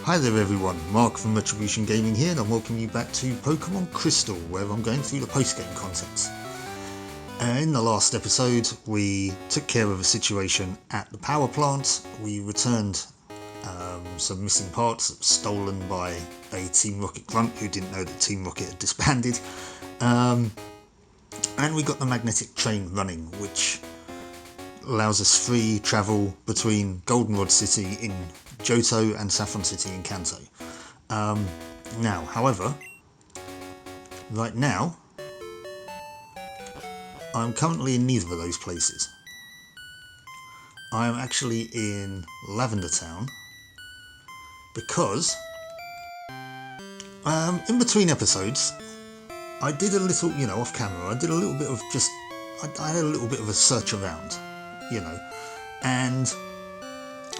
Hi there everyone, Mark from Retribution Gaming here, and I'm welcoming you back to Pokemon Crystal, where I'm going through the post-game content. In the last episode, we took care of a situation at the power plant. We returned some missing parts stolen by a Team Rocket grunt who didn't know that Team Rocket had disbanded. And we got the magnetic train running, which allows us free travel between Goldenrod City in Johto and Saffron City in Kanto. Now, however, right now, I'm currently in neither of those places. I am actually in Lavender Town because in between episodes, I did a little, off camera, I did a little bit of I had a little bit of a search around, and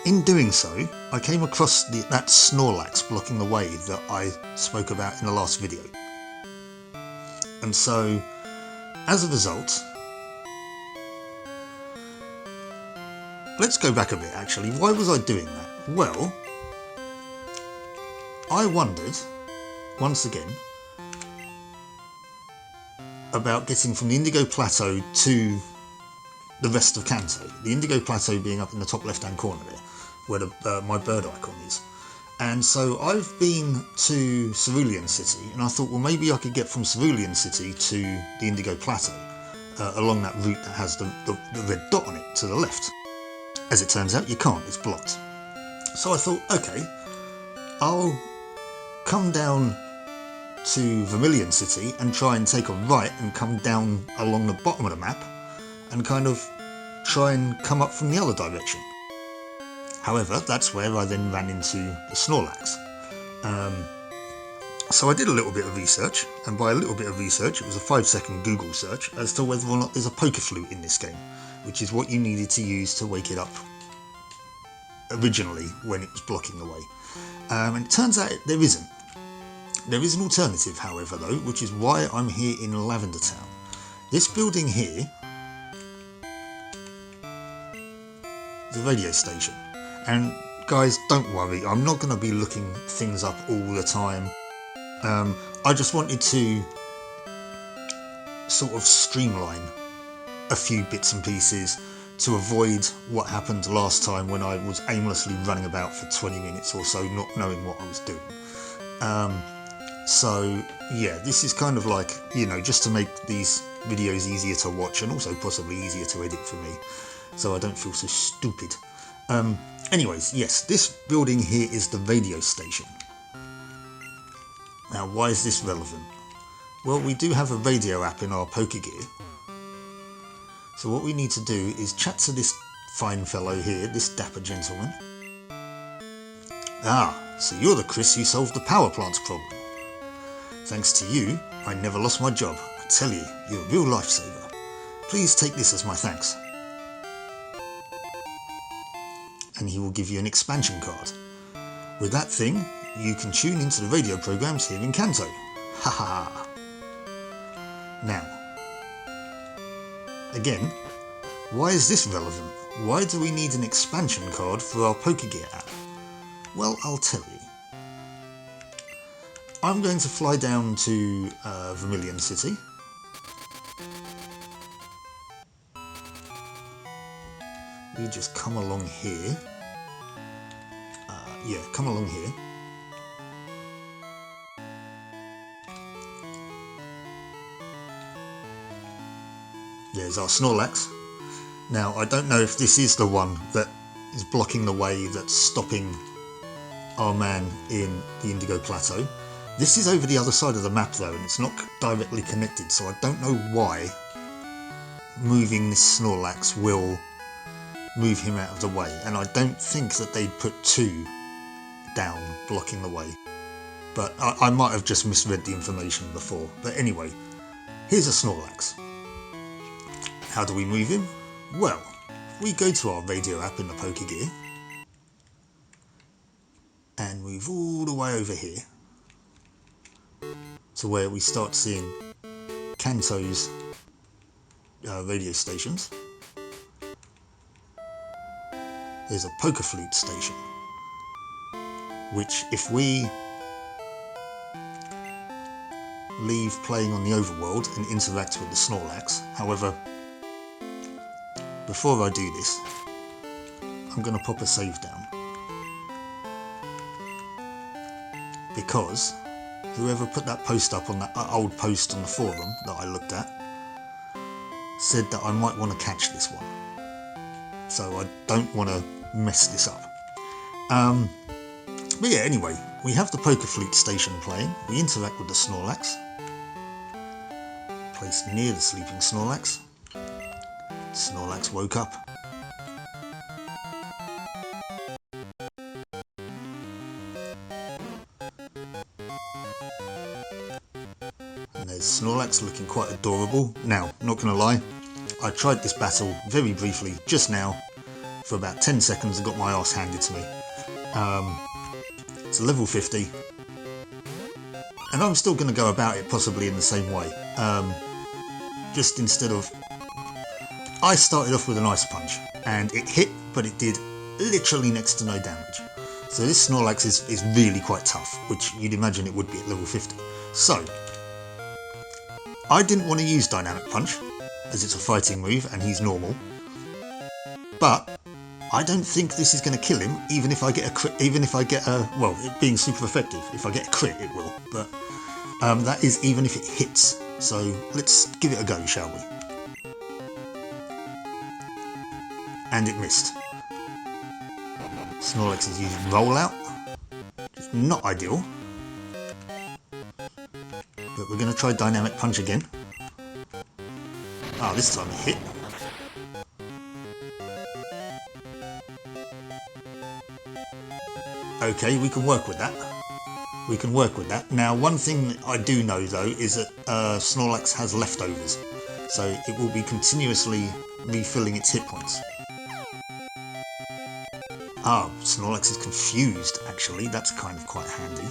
in doing so, I came across that Snorlax blocking the way that I spoke about in the last video. And so, as a result, let's go back a bit actually. Why was I doing that? Well, I wondered, once again, about getting from the Indigo Plateau to the rest of Kanto. The Indigo Plateau being up in the top left hand corner there, where my bird icon is. And so I've been to Vermillion City, and I thought, well, maybe I could get from Vermillion City to the Indigo Plateau along that route that has the red dot on it to the left. As it turns out, you can't, it's blocked. So I thought, okay, I'll come down to Vermillion City and try and take a right and come down along the bottom of the map and kind of try and come up from the other direction. However, that's where I then ran into the Snorlax. So I did a little bit of research, and by a little bit of research, it was a 5-second Google search as to whether or not there's a Pokeflute in this game, which is what you needed to use to wake it up originally when it was blocking the way. And it turns out there isn't. There is an alternative, however, though, which is why I'm here in Lavender Town. This building here is a radio station. And guys, don't worry, I'm not going to be looking things up all the time. I just wanted to sort of streamline a few bits and pieces to avoid what happened last time when I was aimlessly running about for 20 minutes or so, not knowing what I was doing. So yeah, this is kind of like, just to make these videos easier to watch and also possibly easier to edit for me, so I don't feel so stupid. Anyways, yes, this building here is the radio station. Now, why is this relevant? Well, we do have a radio app in our Pokegear. So what we need to do is chat to this fine fellow here, this dapper gentleman. Ah, so you're the Chris who solved the power plant's problem. Thanks to you, I never lost my job. I tell you, you're a real lifesaver. Please take this as my thanks. And he will give you an expansion card. With that thing, you can tune into the radio programs here in Kanto. Ha ha ha. Now, again, why is this relevant? Why do we need an expansion card for our Pokegear app? Well, I'll tell you. I'm going to fly down to Vermillion City. You just come along here. Come along here. There's our Snorlax. Now, I don't know if this is the one that is blocking the way that's stopping our man in the Indigo Plateau. This is over the other side of the map though, and it's not directly connected, so I don't know why moving this Snorlax will move him out of the way, and I don't think that they'd put 2 down blocking the way, but I might have just misread the information before. But anyway, here's a Snorlax. How do we move him? Well, we go to our radio app in the Pokegear and move all the way over here to where we start seeing Kanto's radio stations. There's a Pokeflute station. which if we leave playing on the overworld and interact with the Snorlax. However, before I do this, I'm going to pop a save down, because whoever put that post up on that old post on the forum that I looked at said that I might want to catch this one, so I don't want to mess this up. But yeah, anyway, we have the Poker Flute station playing, we interact with the Snorlax, placed near the sleeping Snorlax. Snorlax woke up. And there's Snorlax looking quite adorable. Now, not gonna lie, I tried this battle very briefly just now for about 10 seconds and got my arse handed to me. It's a level 50, and I'm still going to go about it possibly in the same way. Just instead of... I started off with an Ice Punch, and it hit, but it did literally next to no damage. So this Snorlax is really quite tough, which you'd imagine it would be at level 50. So, I didn't want to use Dynamic Punch, as it's a fighting move and he's normal. But I don't think this is going to kill him, even if I get a crit, well, it being super effective. If I get a crit, it will, but that is even if it hits. So let's give it a go, shall we? And it missed. Snorlax is using Rollout. It's not ideal. But we're going to try Dynamic Punch again. Ah, this time it hit. Okay, we can work with that. We can work with that. Now, one thing I do know, though, is that Snorlax has leftovers. So it will be continuously refilling its hit points. Ah, Snorlax is confused, actually. That's kind of quite handy.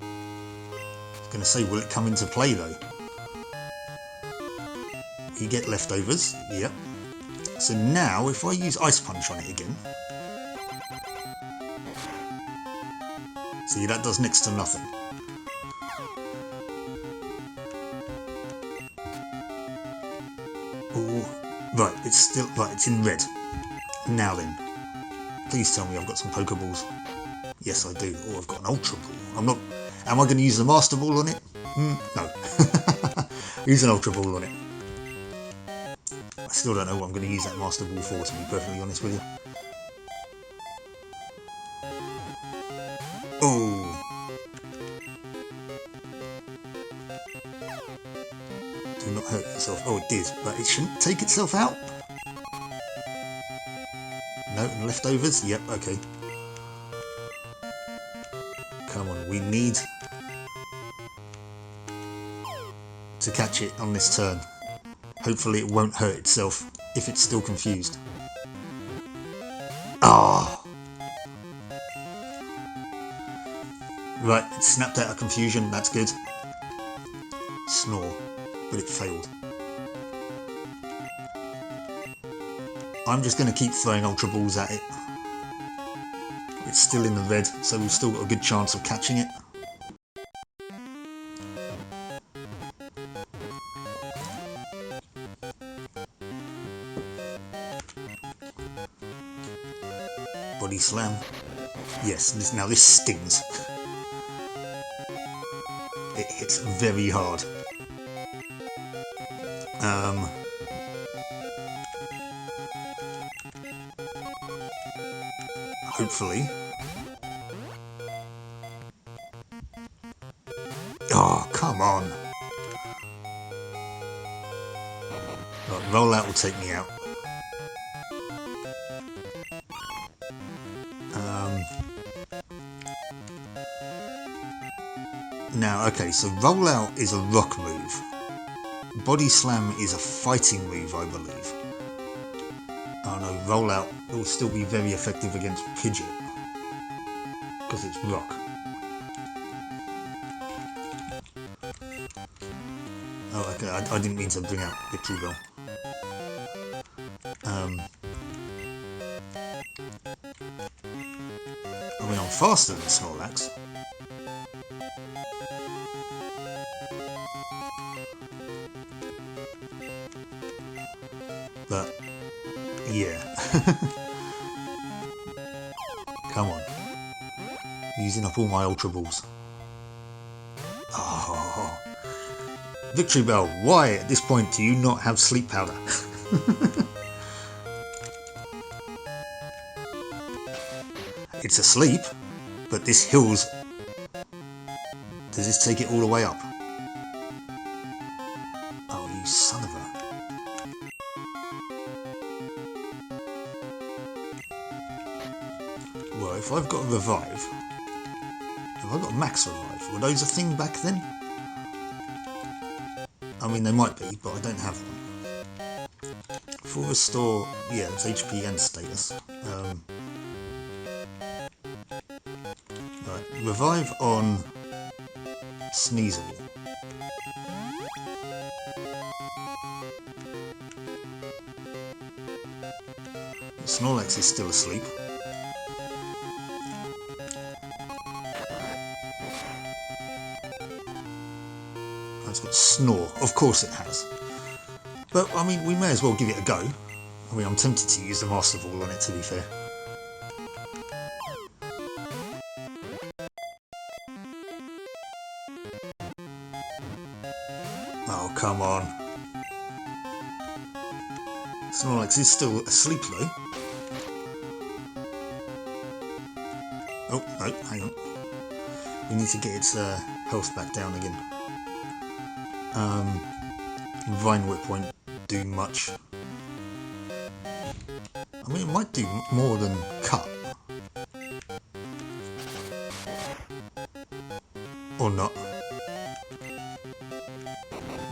I was going to say, will it come into play, though? You get leftovers. Yep. So now, if I use Ice Punch on it again... See, that does next to nothing. Oh, right, it's still... Right, it's in red. Now then. Please tell me I've got some Pokeballs. Yes, I do. Oh, I've got an Ultra Ball. I'm not... Am I going to use the Master Ball on it? No. Use an Ultra Ball on it. I still don't know what I'm going to use that Master Ball for, to be perfectly honest with you. Oh! Do not hurt yourself. Oh, it did, but it shouldn't take itself out. No, and leftovers? Yep, okay. Come on, we need to catch it on this turn. Hopefully it won't hurt itself if it's still confused. Ah! Right, it snapped out of confusion, that's good. Snore, but it failed. I'm just going to keep throwing Ultra Balls at it. It's still in the red, so we've still got a good chance of catching it. Body Slam. Yes, now this stings. It hits very hard. Hopefully. Oh, come on. Right, Rollout will take me out. Now, okay, so Rollout is a rock move. Body Slam is a fighting move, I believe. Oh no, Rollout will still be very effective against Pidgeot, because it's rock. Oh, okay, I didn't mean to bring out Victory Bell. faster than Snorlax. But, yeah. Come on. Using up all my Ultra Balls. Oh. Victory Bell, why at this point do you not have sleep powder? It's asleep, but this heals. Does this take it all the way up? Oh, you son of a... Well, if I've got a revive, if I've got max revive, were those a thing back then? I mean, they might be, but I don't have one. For restore, yeah, it's HP and status. Right, revive on Sneasel. Snorlax is still asleep. It's got Snore, of course it has. But, I mean, we may as well give it a go. I mean, I'm tempted to use the Master Ball on it, to be fair. Oh, come on. Snorlax is still asleep, though. Oh, no, hang on. We need to get its health back down again. Vine Whip won't do much. I mean, it might do more than Cut. Or not.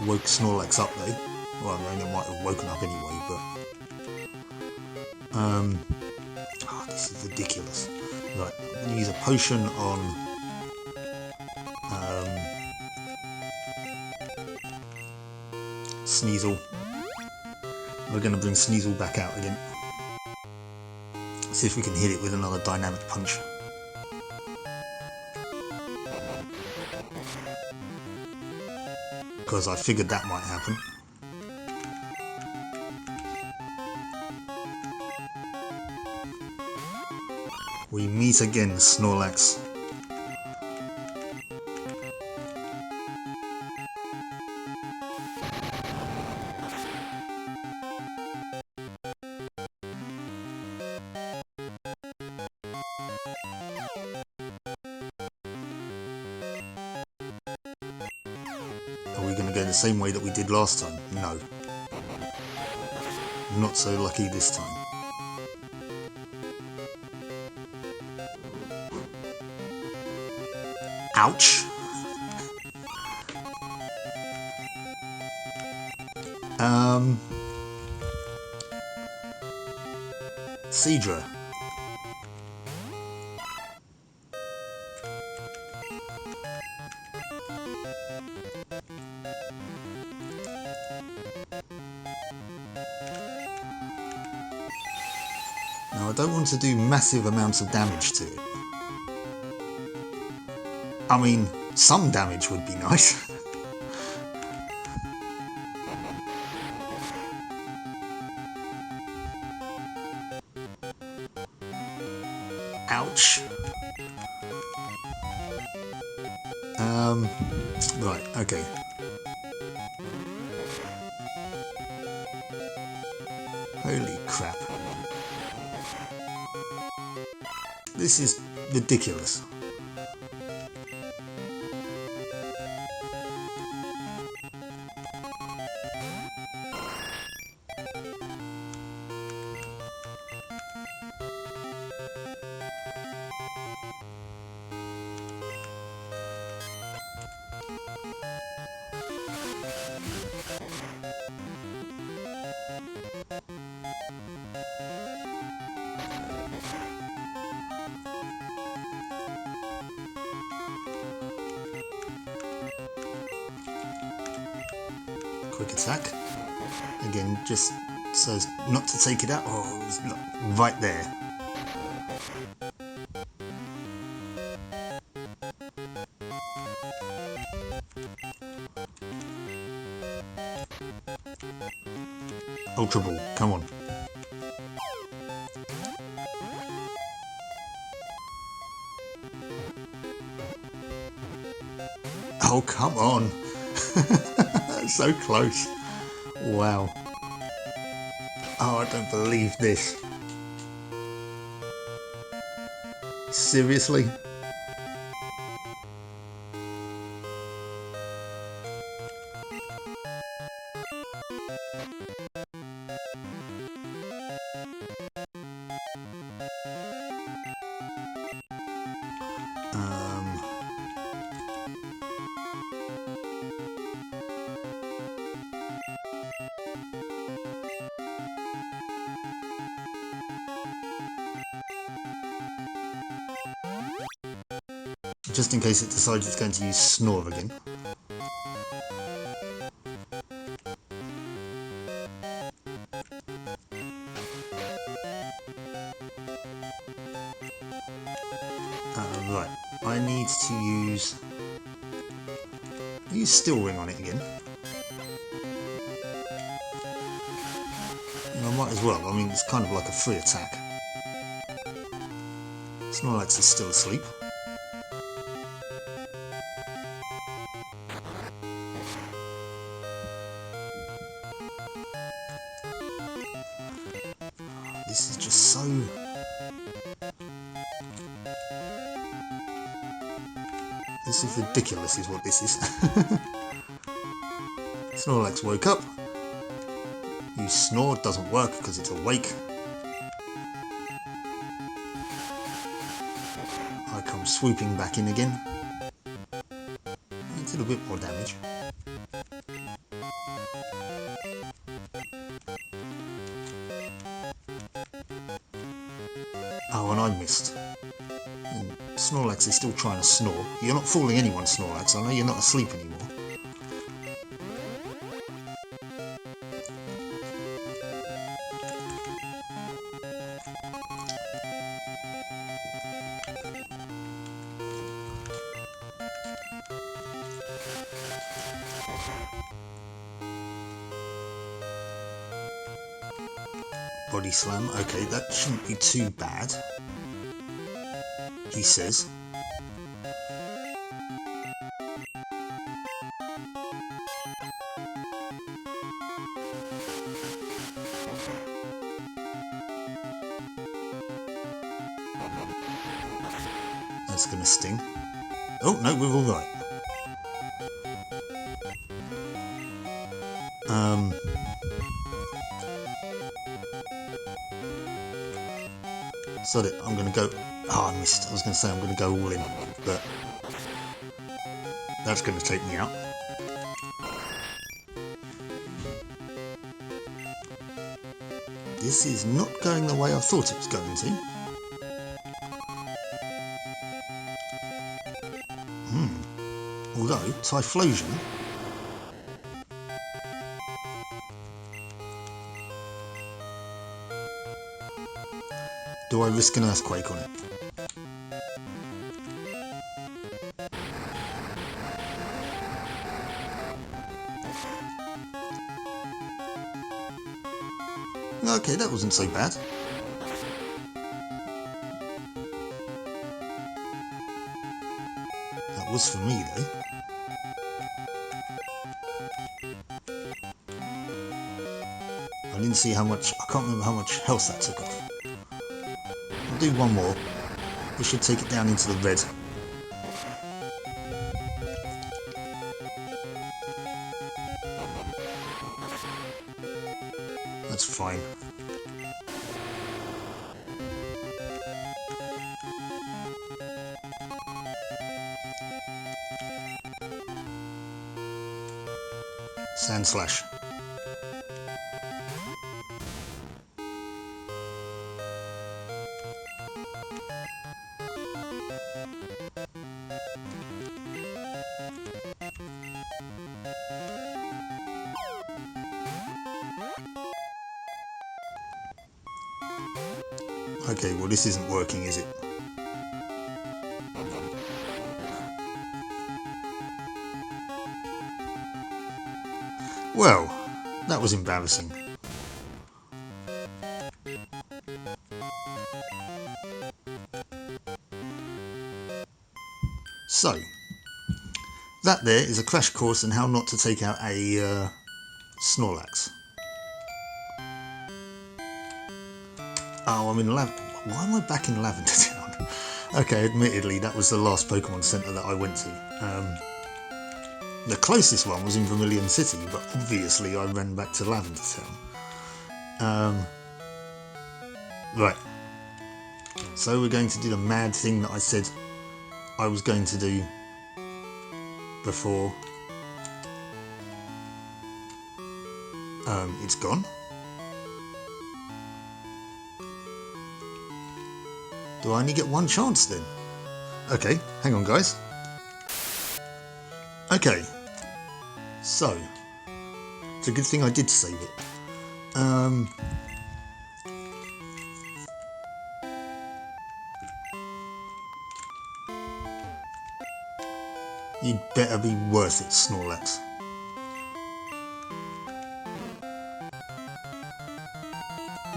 Woke Snorlax up though. Well, I mean, it might have woken up anyway, but... Oh, this is ridiculous. Right, I'm going to use a potion on... Sneasel. We're going to bring Sneasel back out again. See if we can hit it with another dynamic punch. Because I figured that might happen. We meet again, Snorlax. Are we going to go the same way that we did last time? No. Not so lucky this time. Ouch! Seadra. Now I don't want to do massive amounts of damage to it. I mean, some damage would be nice. Ouch. Right, okay. Holy crap. This is ridiculous. Quick attack. Again, just so as not to take it out. Oh, it was right there. Ultra Ball, come on. Oh, come on. So close. Wow. Oh, I don't believe this. Seriously? Just in case it decides it's going to use Snore again. Right, I need to use Steel Ring on it again. I might as well, I mean it's kind of like a free attack. Snorlax is still asleep. This is just so... This is ridiculous is what this is. Snorlax woke up. You snore, doesn't work because it's awake. I come swooping back in again. I did a bit more damage. Oh, and I missed. And Snorlax is still trying to snore. You're not fooling anyone, Snorlax. I know you're not asleep anymore. Body Slam, okay, that shouldn't be too bad, he says. That's gonna sting. Oh, no, we're alright. So that I'm going to go... Oh, I missed. I was going to say I'm going to go all in, but that's going to take me out. This is not going the way I thought it was going to. Although, Typhlosion... Do I risk an earthquake on it? Okay, that wasn't so bad. That was for me, though. I didn't see how much... I can't remember how much health that took off. I'll do one more. We should take it down into the red. That's fine. Sand Slash. Okay, well this isn't working, is it? Well, that was embarrassing. So, that there is a crash course in how not to take out a Snorlax. Oh, I'm in why am I back in Lavender Town? Okay, admittedly, that was the last Pokemon Center that I went to. The closest one was in Vermillion City, but obviously I ran back to Lavender Town. Right. So we're going to do the mad thing that I said I was going to do before. It's gone. Do I only get one chance then? Okay, hang on guys. Okay, so it's a good thing I did save it. You'd better be worth it, Snorlax.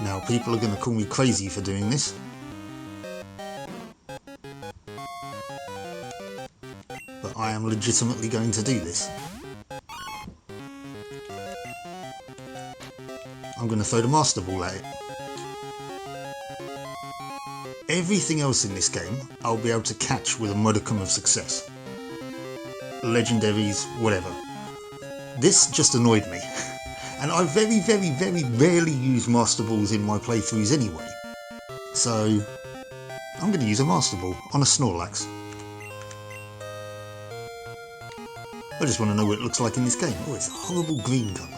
Now, people are going to call me crazy for doing this. But I am legitimately going to do this. I'm going to throw the Master Ball at it. Everything else in this game, I'll be able to catch with a modicum of success. Legendaries, whatever. This just annoyed me. And I very, very, very rarely use Master Balls in my playthroughs anyway. So, I'm going to use a Master Ball on a Snorlax. I just want to know what it looks like in this game. Oh, it's a horrible green colour.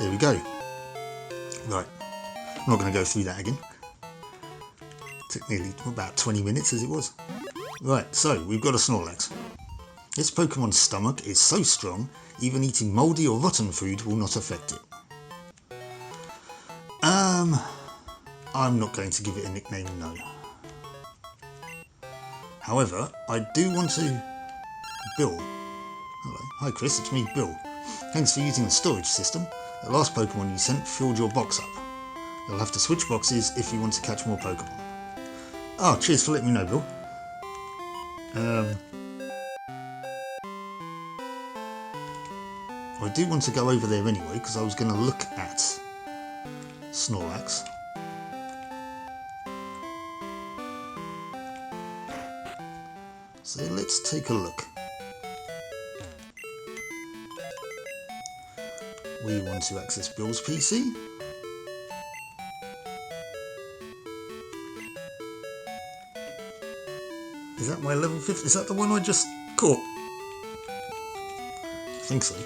There we go. Right, I'm not going to go through that again. Took nearly about 20 minutes as it was. Right, so we've got a Snorlax. This Pokemon's stomach is so strong, even eating mouldy or rotten food will not affect it. I'm not going to give it a nickname, no. However, I do want to... Bill. Hello. Hi Chris, it's me, Bill. Thanks for using the storage system. The last Pokemon you sent filled your box up. You'll have to switch boxes if you want to catch more Pokemon. Oh, cheers for letting me know, Bill. I do want to go over there anyway, because I was going to look at Snorlax. So let's take a look. We want to access Bill's PC. Is that my level 50? Is that the one I just caught? I think so.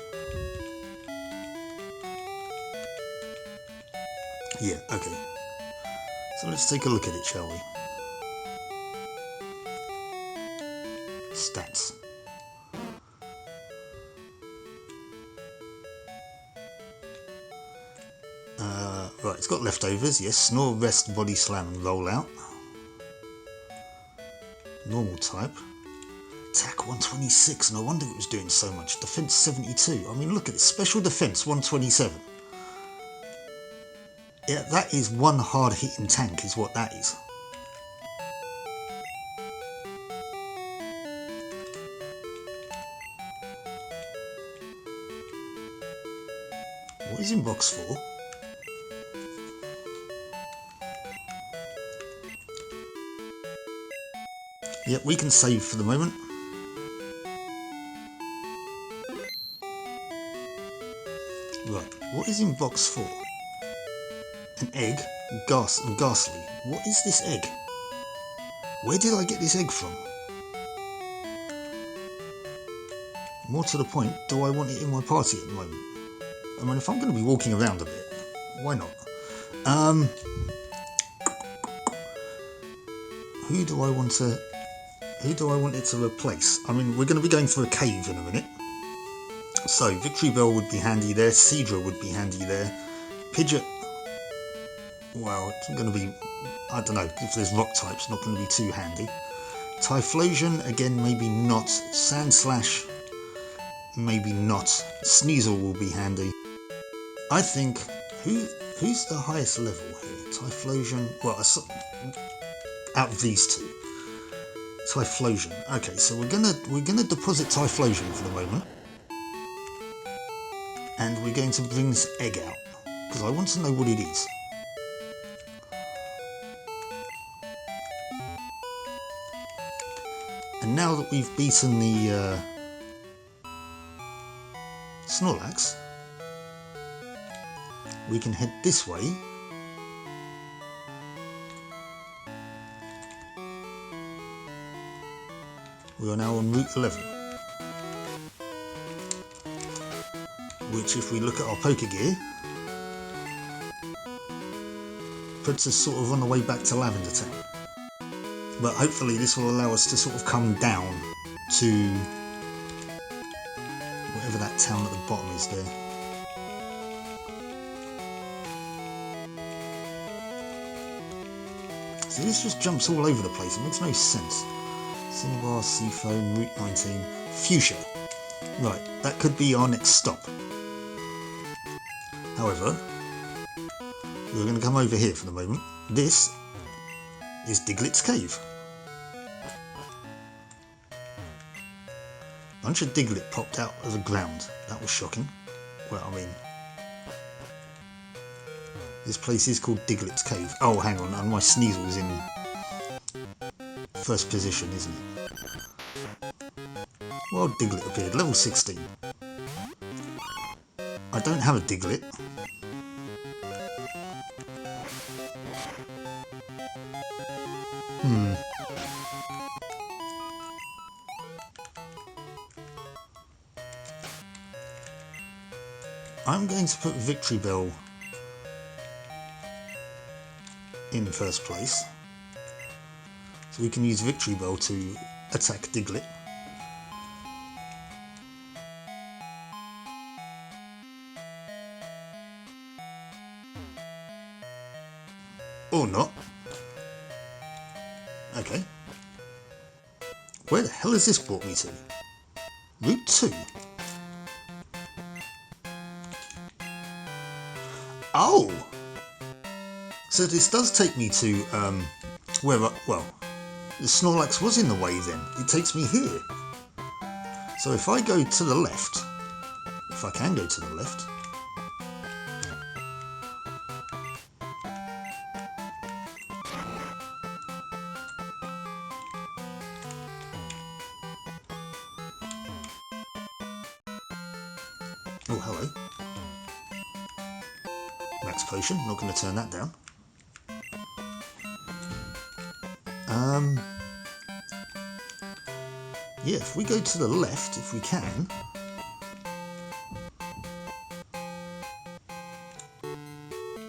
Yeah, okay. So let's take a look at it, shall we? Stats. Right, it's got leftovers, yes. Snore, rest, body slam and roll out. Normal type. Attack 126, no wonder it was doing so much. Defense 72. I mean, look at it. Special defense 127. Yeah, that is one hard hitting tank is what that is. What is in box 4? Yep, we can save for the moment. Right, what is in box 4? An egg? Ghastly. What is this egg? Where did I get this egg from? More to the point, do I want it in my party at the moment? I mean, if I'm going to be walking around a bit, why not? Who do I want it to replace? I mean, we're going to be going through a cave in a minute. So, Victory Bell would be handy there. Seadra would be handy there. Pidgeot, well, it's going to be, I don't know, if there's rock types, not going to be too handy. Typhlosion, again, maybe not. Sandslash, maybe not. Sneasel will be handy. I think, Who's the highest level here? Typhlosion. Well, out of these two, Typhlosion. Okay, so we're gonna deposit Typhlosion for the moment, and we're going to bring this egg out because I want to know what it is. And now that we've beaten the Snorlax, we can head this way. We are now on Route 11, which, if we look at our Pokegear, puts us sort of on the way back to Lavender Town. But hopefully this will allow us to sort of come down to whatever that town at the bottom is there. See, this just jumps all over the place, it makes no sense. Cinnabar, Seafoam, Route 19, Fuchsia. Right, that could be our next stop. However, we're going to come over here for the moment. This is Diglett's Cave. A bunch of Diglett popped out of the ground. That was shocking. Well, I mean, this place is called Diglett's Cave. Oh, hang on, and my Sneasel's in first position, isn't it? Well, Diglett appeared, level 16. I don't have a Diglett. I'm going to put Victory Bell in first place, so we can use Victory Bell to attack Diglett. Or not. Okay. Where the hell has this brought me to? Route 2. Oh! So this does take me to, well, the Snorlax was in the way then. It takes me here. So if I go to the left, if I can go to the left, oh, hello. Max Potion, not going to turn that down. Yeah, if we go to the left, if we can.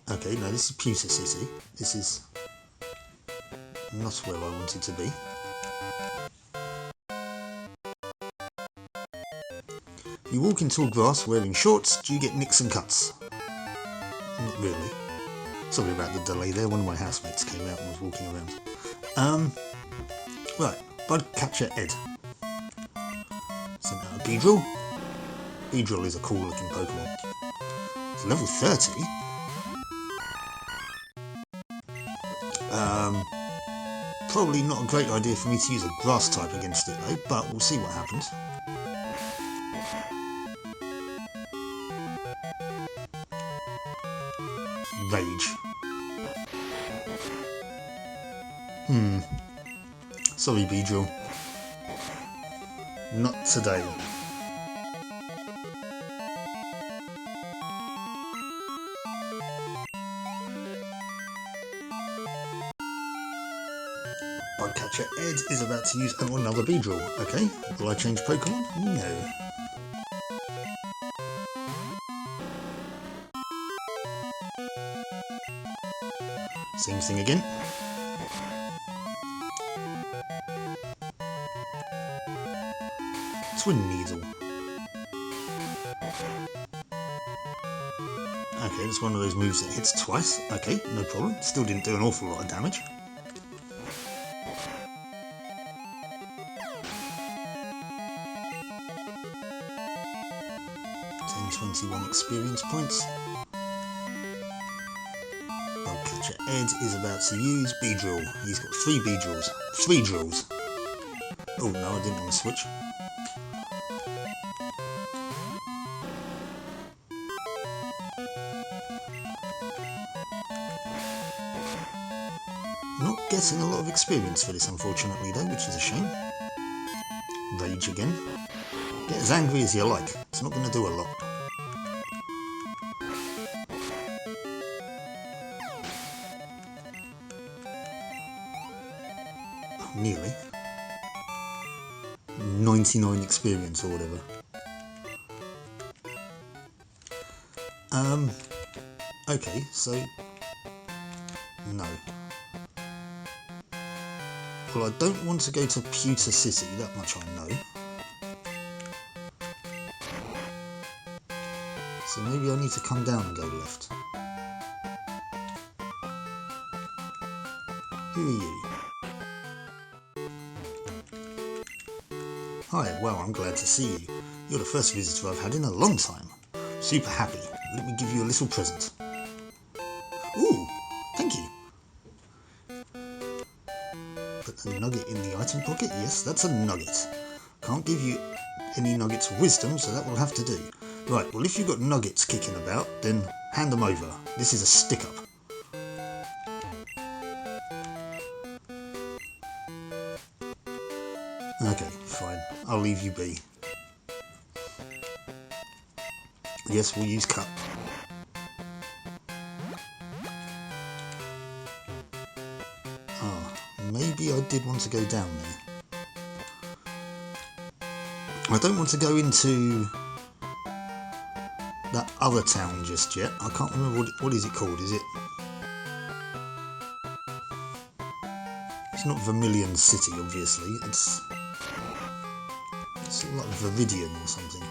Okay, no, this is Pewter City. This is not where I wanted to be. You walk in tall grass wearing shorts, do you get nicks and cuts? Not really. Sorry about the delay there, one of my housemates came out and was walking around. Right, Budcatcher Ed. Sent out a Beedrill. Beedrill is a cool looking Pokemon. It's level 30. Probably not a great idea for me to use a grass type against it though, but we'll see what happens. Rage. Sorry, Beedrill. Not today. Budcatcher Ed is about to use another Beedrill. Okay, will I change Pokemon? No. Same thing again. Twin Needle. Okay, it's one of those moves that hits twice. Okay, no problem. Still didn't do an awful lot of damage. $10.21 experience points. Ed is about to use Beedrill. He's got 3 Beedrills. 3 drills. Oh no, I didn't want to switch. Not getting a lot of experience for this, unfortunately, though, which is a shame. Rage again. Get as angry as you like. It's not going to do a lot. Oh, nearly. 99 experience or whatever. Okay, so... no. Well, I don't want to go to Pewter City, that much I know. So maybe I need to come down and go left. Who are you? Hi, well, I'm glad to see you. You're the first visitor I've had in a long time. Super happy. Let me give you a little present. Ooh, thank you. Put a nugget in the item pocket? Yes, that's a nugget. Can't give you any nuggets of wisdom, so that will have to do. Right, well, if you've got nuggets kicking about, then hand them over. This is a stick-up. Okay, fine. I'll leave you be. Yes, we'll use cut. Ah, maybe I did want to go down there. I don't want to go into that other town just yet. I can't remember what is it called, is it? It's not Vermillion City, obviously. It's like Viridian or something.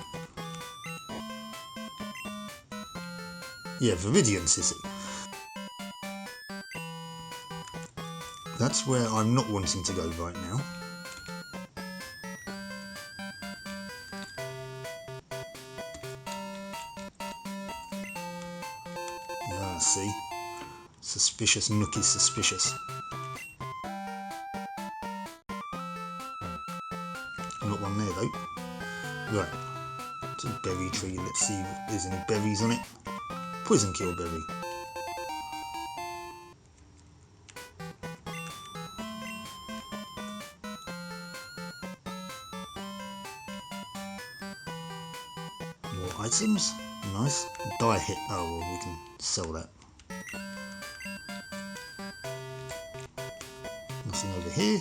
Yeah, Vermillion City. That's where I'm not wanting to go right now. Ah, see? Suspicious Nookie's suspicious. Not one there though. Right. It's a berry tree. Let's see if there's any berries on it. Poison kill berry. More items. Nice. Die hit. Oh well, we can sell that. Nothing over here.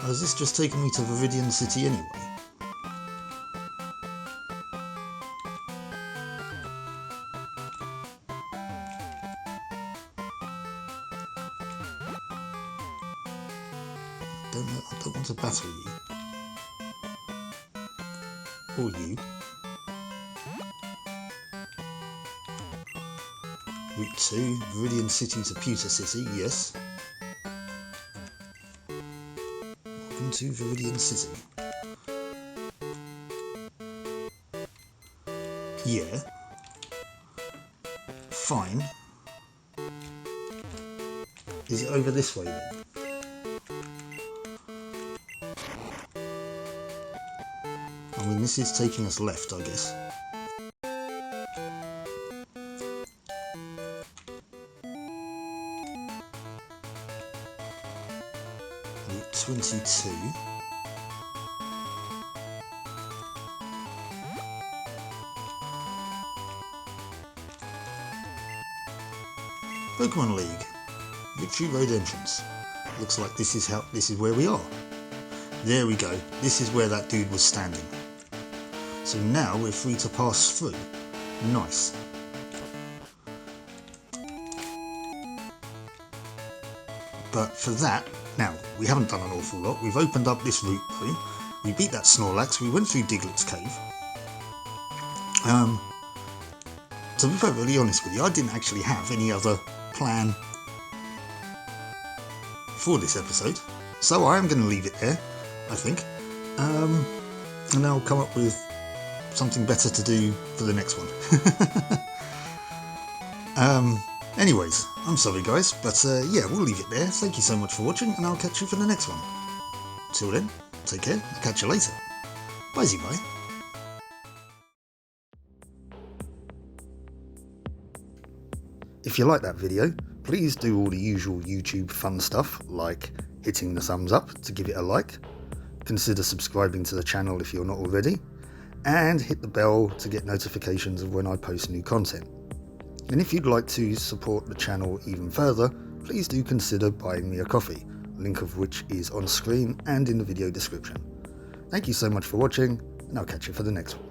Has this just taken me to Vermillion City anyway? I don't want to battle you. Or you. Route 2, Vermillion City to Pewter City, yes. Welcome to Vermillion City. Yeah. Fine. Is it over this way then? I mean, this is taking us left, I guess. Route 22. Pokemon League. Victory Road entrance. Looks like this is where we are. There we go. This is where that dude was standing. So now we're free to pass through. Nice. But for that, now, we haven't done an awful lot. We've opened up this route through. We beat that Snorlax. We went through Diglett's cave. To be perfectly honest with you, I didn't actually have any other plan for this episode. So I am going to leave it there, I think. And I'll come up with something better to do for the next one. Anyways, I'm sorry guys, but yeah, we'll leave it there. Thank you so much for watching, and I'll catch you for the next one. Till then, take care, I'll catch you later. Bye-bye. If you like that video, please do all the usual YouTube fun stuff, like hitting the thumbs up to give it a like, consider subscribing to the channel if you're not already, and hit the bell to get notifications of when I post new content. And if you'd like to support the channel even further, please do consider buying me a coffee, link of which is on screen and in the video description. Thank you so much for watching, and I'll catch you for the next one.